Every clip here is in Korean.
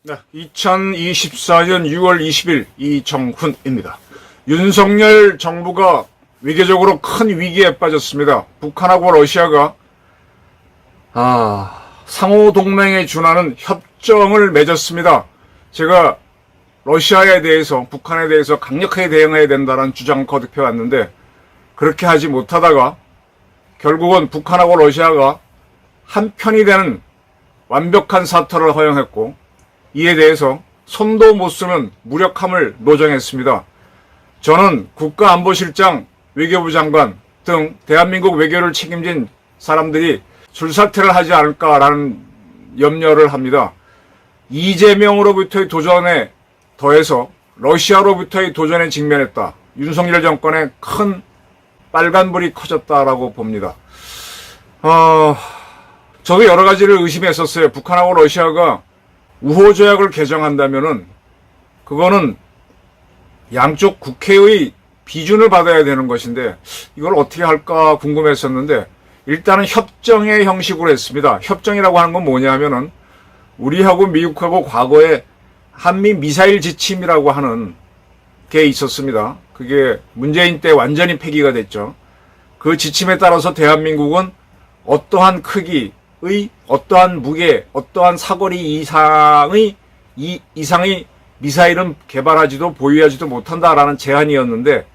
네, 2024년 6월 20일 이정훈입니다. 윤석열 정부가 외교적으로 큰 위기에 빠졌습니다. 북한하고 러시아가 상호 동맹에 준하는 협정을 맺었습니다. 제가 러시아에 대해서, 북한에 대해서 강력하게 대응해야 된다는 주장을 거듭해 왔는데, 그렇게 하지 못하다가 결국은 북한하고 러시아가 한편이 되는 완벽한 사태를 허용했고, 이에 대해서 손도 못 쓰는 무력함을 노정했습니다. 저는 국가안보실장, 외교부 장관 등 대한민국 외교를 책임진 사람들이 줄사퇴를 하지 않을까라는 염려를 합니다. 이재명으로부터의 도전에 더해서 러시아로부터의 도전에 직면했다. 윤석열 정권의 큰 빨간불이 커졌다라고 봅니다. 저도 여러 가지를 의심했었어요. 북한하고 러시아가 우호조약을 개정한다면은 그거는 양쪽 국회의 비준을 받아야 되는 것인데 이걸 어떻게 할까 궁금했었는데 일단은 협정의 형식으로 했습니다. 협정이라고 하는 건 뭐냐면은 우리하고 미국하고 과거에 한미 미사일 지침이라고 하는 게 있었습니다. 그게 문재인 때 완전히 폐기가 됐죠. 그 지침에 따라서 대한민국은 어떠한 크기의 어떠한 무게, 어떠한 사거리 이상의 미사일은 개발하지도 보유하지도 못한다라는 제한이었는데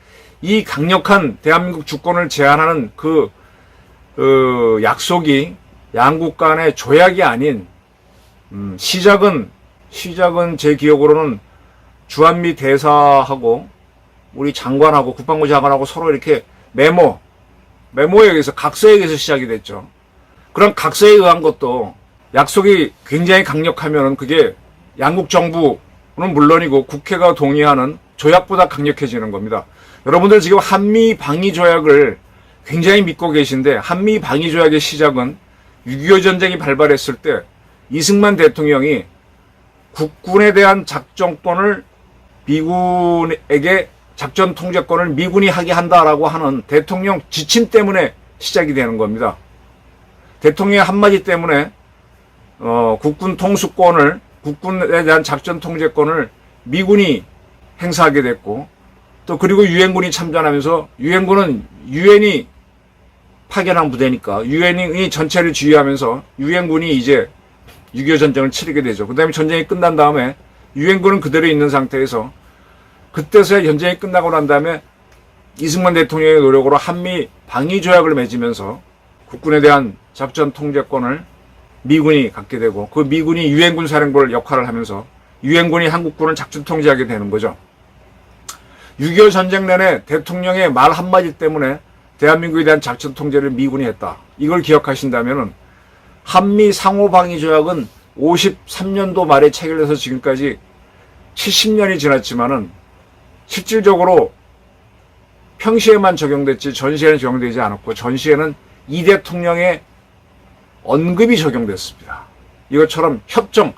이 강력한 대한민국 주권을 제한하는 그 약속이 양국 간의 조약이 아닌 시작은 제 기억으로는 주한미 대사하고 우리 장관하고 국방부 장관하고 서로 이렇게 메모에 의해서 각서에 의해서 시작이 됐죠. 그런 각서에 의한 것도 약속이 굉장히 강력하면은 그게 양국 정부는 물론이고 국회가 동의하는 조약보다 강력해지는 겁니다. 여러분들 지금 한미 방위 조약을 굉장히 믿고 계신데 한미 방위 조약의 시작은 6.25 전쟁이 발발했을 때 이승만 대통령이 국군에 대한 작전권을 미군에게 작전 통제권을 미군이 하게 한다라고 하는 대통령 지침 때문에 시작이 되는 겁니다. 대통령의 한마디 때문에 국군 통수권을 국군에 대한 작전 통제권을 미군이 행사하게 됐고 또 그리고 유엔군이 참전하면서 유엔군은 유엔이 파견한 부대니까 유엔이 전체를 지휘하면서 유엔군이 이제 6.25 전쟁을 치르게 되죠. 그 다음에 전쟁이 끝난 다음에 유엔군은 그대로 있는 상태에서 그때서야 전쟁이 끝나고 난 다음에 이승만 대통령의 노력으로 한미 방위조약을 맺으면서 국군에 대한 작전 통제권을 미군이 갖게 되고 그 미군이 유엔군 사령부를 역할을 하면서 유엔군이 한국군을 작전 통제하게 되는 거죠. 6.25 전쟁 내내 대통령의 말 한마디 때문에 대한민국에 대한 작전 통제를 미군이 했다. 이걸 기억하신다면은 한미 상호방위조약은 53년도 말에 체결돼서 지금까지 70년이 지났지만은 실질적으로 평시에만 적용됐지 전시에는 적용되지 않았고 전시에는 이 대통령의 언급이 적용됐습니다. 이것처럼 협정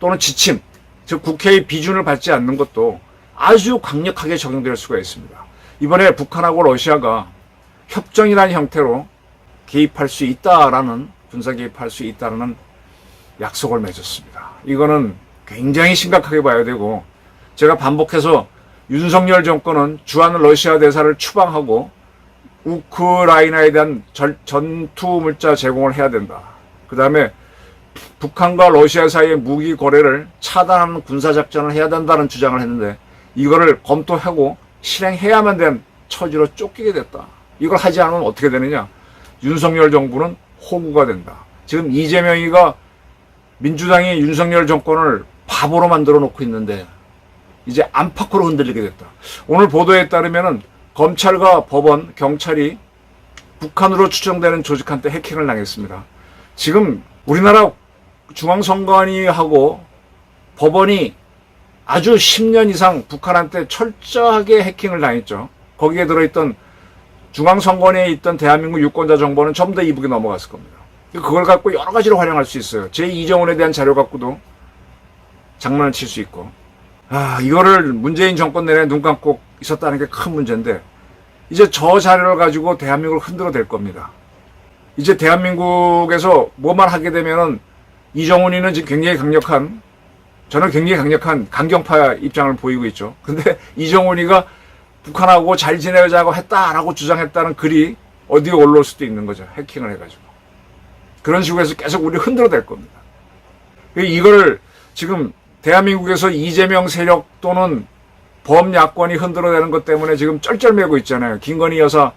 또는 지침, 즉 국회의 비준을 받지 않는 것도 아주 강력하게 적용될 수가 있습니다. 이번에 북한하고 러시아가 협정이라는 형태로 개입할 수 있다라는 군사 개입할 수 있다는 약속을 맺었습니다. 이거는 굉장히 심각하게 봐야 되고 제가 반복해서 윤석열 정권은 주한 러시아 대사를 추방하고 우크라이나에 대한 전투 물자 제공을 해야 된다. 그 다음에 북한과 러시아 사이의 무기 거래를 차단하는 군사작전을 해야 된다는 주장을 했는데 이거를 검토하고 실행해야만 된 처지로 쫓기게 됐다. 이걸 하지 않으면 어떻게 되느냐. 윤석열 정부는 호구가 된다. 지금 이재명이가 민주당이 윤석열 정권을 바보로 만들어 놓고 있는데 이제 안팎으로 흔들리게 됐다. 오늘 보도에 따르면은 검찰과 법원, 경찰이 북한으로 추정되는 조직한테 해킹을 당했습니다. 지금 우리나라 중앙선관위하고 법원이 아주 10년 이상 북한한테 철저하게 해킹을 당했죠. 거기에 들어있던 중앙선관위에 있던 대한민국 유권자 정보는 전부 다 이북에 넘어갔을 겁니다. 그걸 갖고 여러 가지로 활용할 수 있어요. 제2정원에 대한 자료 갖고도 장난을 칠 수 있고 이거를 문재인 정권 내내 눈 감고 있었다는 게 큰 문제인데, 이제 저 자료를 가지고 대한민국을 흔들어 댈 겁니다. 이제 대한민국에서 뭐만 하게 되면은 이정훈이는 지금 저는 굉장히 강력한 강경파 입장을 보이고 있죠. 근데 이정훈이가 북한하고 잘 지내자고 했다라고 주장했다는 글이 어디에 올라올 수도 있는 거죠. 해킹을 해가지고. 그런 식으로 해서 계속 우리 흔들어 댈 겁니다. 이걸 지금 대한민국에서 이재명 세력 또는 범야권이 흔들어대는 것 때문에 지금 쩔쩔매고 있잖아요. 김건희 여사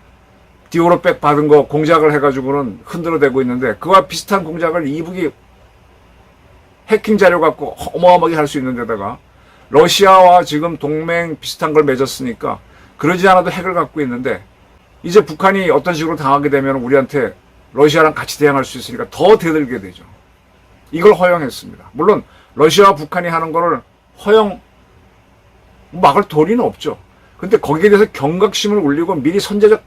디오로백 받은 거 공작을 해가지고는 흔들어대고 있는데, 그와 비슷한 공작을 이북이 해킹 자료 갖고 어마어마하게 할 수 있는 데다가 러시아와 지금 동맹 비슷한 걸 맺었으니까 그러지 않아도 핵을 갖고 있는데, 이제 북한이 어떤 식으로 당하게 되면 우리한테 러시아랑 같이 대항할 수 있으니까 더 대들게 되죠. 이걸 허용했습니다. 물론 러시아와 북한이 하는 거를 막을 도리는 없죠. 근데 거기에 대해서 경각심을 울리고 미리 선제적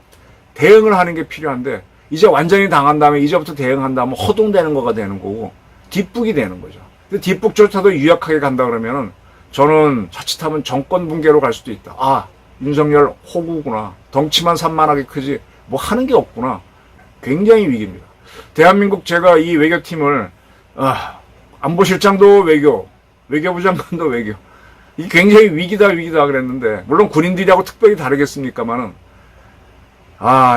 대응을 하는 게 필요한데, 이제 완전히 당한 다음에 이제부터 대응한다면 허둥대는 거가 되는 거고 뒷북이 되는 거죠. 근데 뒷북조차도 유약하게 간다 그러면은 저는 자칫하면 정권 붕괴로 갈 수도 있다. 윤석열 호구구나. 덩치만 산만하게 크지 뭐 하는 게 없구나. 굉장히 위기입니다. 대한민국 제가 이 외교팀을 안보실장도 외교부 장관도 외교. 이게 굉장히 위기다 그랬는데, 물론 군인들이하고 특별히 다르겠습니까만은,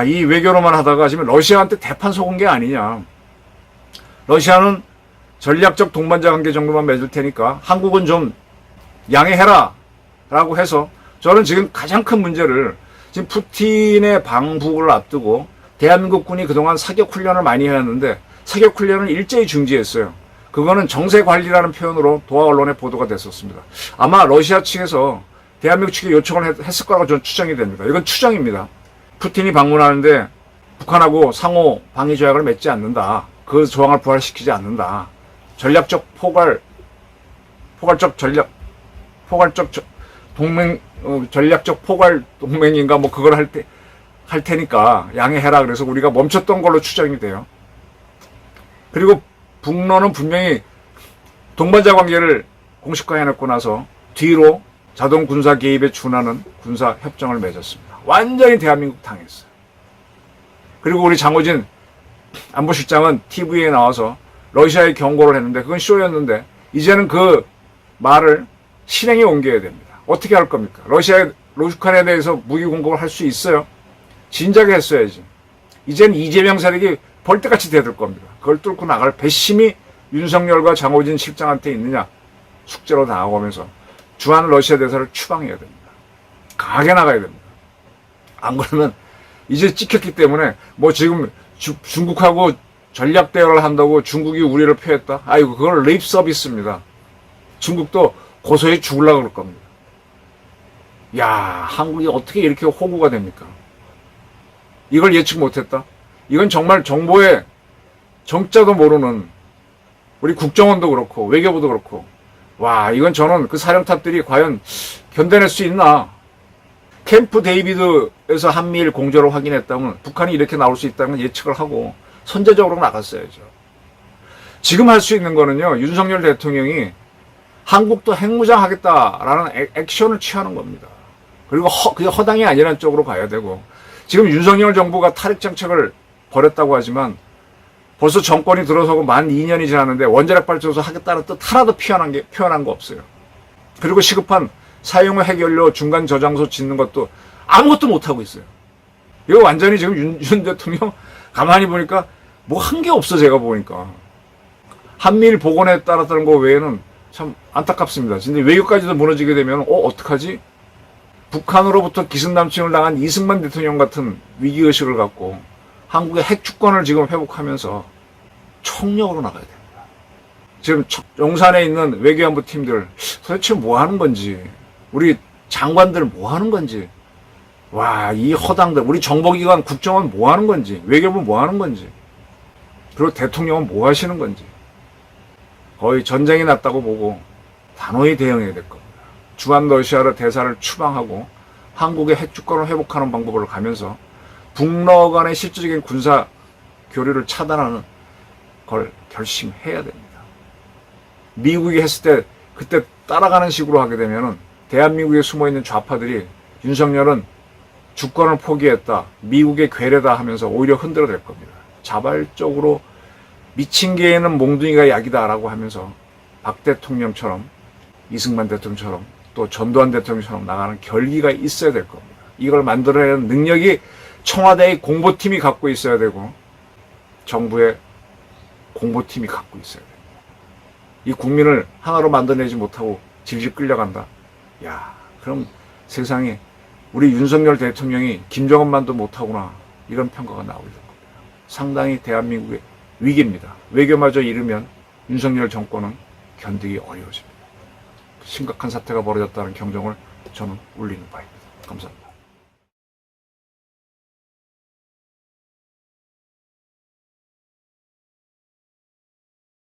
이 외교로만 하다가 지금 러시아한테 대판 속은 게 아니냐. 러시아는 전략적 동반자 관계 정도만 맺을 테니까 한국은 좀 양해해라 라고 해서, 저는 지금 가장 큰 문제를, 지금 푸틴의 방북을 앞두고 대한민국 군이 그동안 사격 훈련을 많이 해왔는데 사격 훈련을 일제히 중지했어요. 그거는 정세 관리라는 표현으로 도하 언론에 보도가 됐었습니다. 아마 러시아 측에서 대한민국 측에 요청을 했을 거라고 저는 추정이 됩니다. 이건 추정입니다. 푸틴이 방문하는데 북한하고 상호 방위 조약을 맺지 않는다. 그 조항을 부활시키지 않는다. 전략적 전략적 포괄 동맹인가 뭐 그걸 할 테니까 양해해라. 그래서 우리가 멈췄던 걸로 추정이 돼요. 그리고 북러는 분명히 동반자 관계를 공식화해놓고 나서 뒤로 자동 군사 개입에 준하는 군사 협정을 맺었습니다. 완전히 대한민국 당했어요. 그리고 우리 장호진 안보실장은 TV에 나와서 러시아에 경고를 했는데 그건 쇼였는데, 이제는 그 말을 실행에 옮겨야 됩니다. 어떻게 할 겁니까? 북한에 대해서 무기 공격을 할 수 있어요? 진작에 했어야지. 이제는 이재명 세력이 벌떼같이 대들 겁니다. 그걸 뚫고 나갈 배심이 윤석열과 장호진 실장한테 있느냐 숙제로 나아가면서 주한 러시아 대사를 추방해야 됩니다. 강하게 나가야 됩니다. 안 그러면 이제 찍혔기 때문에 뭐 지금 중국하고 전략 대화를 한다고 중국이 우리를 표했다. 그걸 립 서비스입니다. 중국도 고소해 죽으려고 그럴 겁니다. 한국이 어떻게 이렇게 호구가 됩니까? 이걸 예측 못했다? 이건 정말 정보의 정자도 모르는 우리 국정원도 그렇고 외교부도 그렇고, 이건 저는 그 사령탑들이 과연 견뎌낼 수 있나? 캠프 데이비드에서 한미일 공조를 확인했다면 북한이 이렇게 나올 수 있다는 걸 예측을 하고 선제적으로 나갔어야죠. 지금 할 수 있는 거는요, 윤석열 대통령이 한국도 핵무장 하겠다라는 액션을 취하는 겁니다. 그리고 그게 허당이 아니라는 쪽으로 가야 되고, 지금 윤석열 정부가 탈핵 정책을 벌였다고 하지만 벌써 정권이 들어서고 만 2년이 지났는데 원자력 발전소 하겠다는 뜻 하나도 표현한 거 없어요. 그리고 시급한 사용후 핵연료 중간 저장소 짓는 것도 아무것도 못하고 있어요. 이거 완전히 지금 윤 대통령 가만히 보니까 뭐 한 게 없어. 제가 보니까 한미일 복원에 따랐다는 거 외에는 참 안타깝습니다. 근데 외교까지도 무너지게 되면 어떡하지? 북한으로부터 기승남침을 당한 이승만 대통령 같은 위기의식을 갖고 한국의 핵 주권을 지금 회복하면서 총력으로 나가야 됩니다. 지금 용산에 있는 외교안보 팀들 도대체 뭐 하는 건지, 우리 장관들 뭐 하는 건지, 이 허당들, 우리 정보기관 국정원 뭐 하는 건지, 외교부 뭐 하는 건지, 그리고 대통령은 뭐 하시는 건지, 거의 전쟁이 났다고 보고 단호히 대응해야 될 겁니다. 주한 러시아를 대사를 추방하고 한국의 핵 주권을 회복하는 방법을 가면서 북러 간의 실질적인 군사 교류를 차단하는 걸 결심해야 됩니다. 미국이 했을 때 그때 따라가는 식으로 하게 되면은 대한민국에 숨어있는 좌파들이 윤석열은 주권을 포기했다, 미국의 괴뢰다 하면서 오히려 흔들어댈 겁니다. 자발적으로 미친 개에는 몽둥이가 약이다 라고 하면서 박 대통령처럼, 이승만 대통령처럼, 또 전두환 대통령처럼 나가는 결기가 있어야 될 겁니다. 이걸 만들어내는 능력이 청와대의 공보팀이 갖고 있어야 되고 정부의 공보팀이 갖고 있어야 됩니다. 이 국민을 하나로 만들어내지 못하고 질질 끌려간다. 야, 그럼 세상에 우리 윤석열 대통령이 김정은만도 못하구나, 이런 평가가 나오게 될 겁니다. 상당히 대한민국의 위기입니다. 외교마저 잃으면 윤석열 정권은 견디기 어려워집니다. 심각한 사태가 벌어졌다는 경종을 저는 울리는 바입니다. 감사합니다.